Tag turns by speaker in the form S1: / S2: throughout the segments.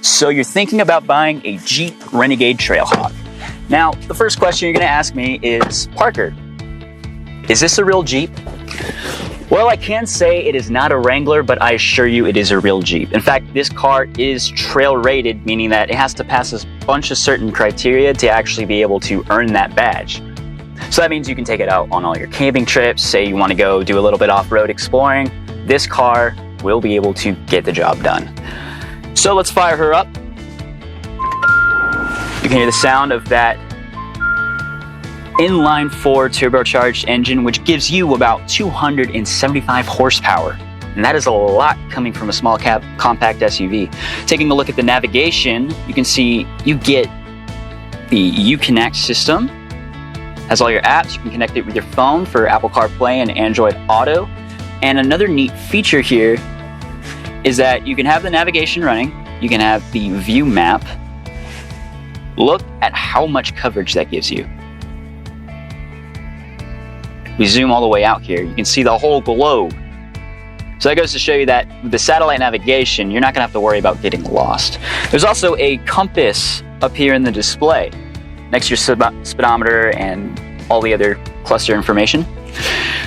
S1: So you're thinking about buying a Jeep Renegade Trailhawk. Now, the first question you're going to ask me is, Parker, is this a real Jeep? Well, I can say it is not a Wrangler, but I assure you it is a real Jeep. In fact, this car is trail rated, meaning that it has to pass a bunch of certain criteria to actually be able to earn that badge. So that means you can take it out on all your camping trips. Say you want to go do a little bit off-road exploring. This car will be able to get the job done. So let's fire her up. You can hear the sound of that inline-4 turbocharged engine, which gives you about 275 horsepower. And that is a lot coming from a small cab compact SUV. Taking a look at the navigation, you can see you get the Uconnect system. Has all your apps. You can connect it with your phone for Apple CarPlay and Android Auto. And another neat feature here is that you can have the navigation running. You can have the view map. Look at how much coverage that gives you. We zoom all the way out here. You can see the whole globe. So that goes to show you that with the satellite navigation, you're not gonna have to worry about getting lost. There's also a compass up here in the display, next to your speedometer and all the other cluster information.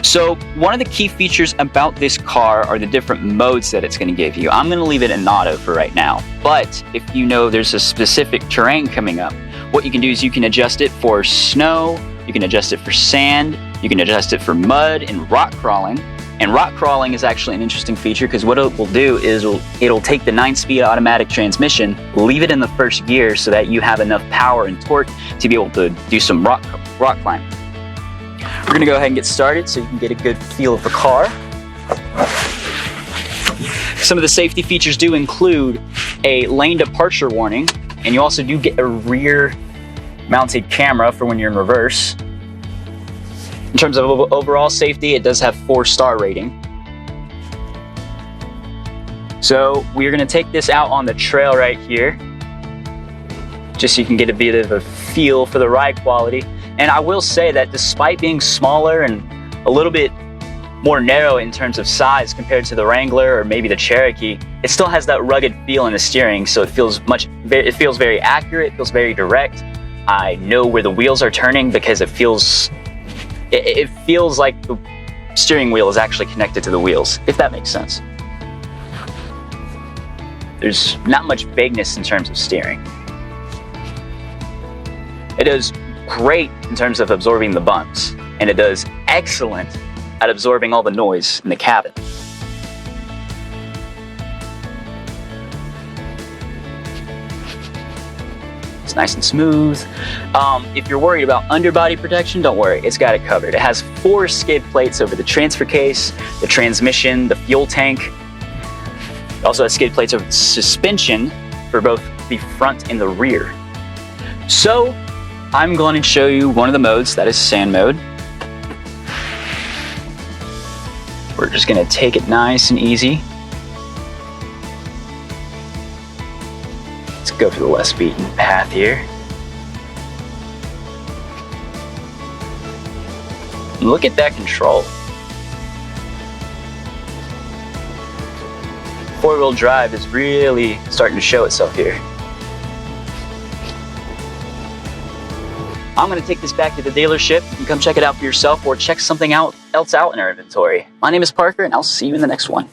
S1: So one of the key features about this car are the different modes that it's gonna give you. I'm gonna leave it in auto for right now, but if you know there's a specific terrain coming up, what you can do is you can adjust it for snow, you can adjust it for sand, you can adjust it for mud and rock crawling. And rock crawling is actually an interesting feature because what it will do is it'll take the 9-speed automatic transmission, leave it in the first gear so that you have enough power and torque to be able to do some rock climbing. We're gonna go ahead and get started so you can get a good feel of the car. Some of the safety features do include a lane departure warning, and you also do get a rear mounted camera for when you're in reverse. In terms of overall safety, it does have 4-star rating. So we're gonna take this out on the trail right here, just so you can get a bit of a feel for the ride quality. And I will say that despite being smaller and a little bit more narrow in terms of size compared to the Wrangler or maybe the Cherokee, it still has that rugged feel in the steering, so it feels very accurate, it feels very direct. I know where the wheels are turning because it feels like the steering wheel is actually connected to the wheels, if that makes sense. There's not much vagueness in terms of steering. It does great in terms of absorbing the bumps, and it does excellent at absorbing all the noise in the cabin. It's nice and smooth. If you're worried about underbody protection, don't worry, it's got it covered. It has 4 skid plates over the transfer case, the transmission, the fuel tank. It also has skid plates over the suspension for both the front and the rear. So I'm going to show you one of the modes, that is sand mode. We're just gonna take it nice and easy. Let's go for the less beaten path here. Look at that control. 4-wheel drive is really starting to show itself here. I'm gonna take this back to the dealership. You can come check it out for yourself or check something else out in our inventory. My name is Parker, and I'll see you in the next one.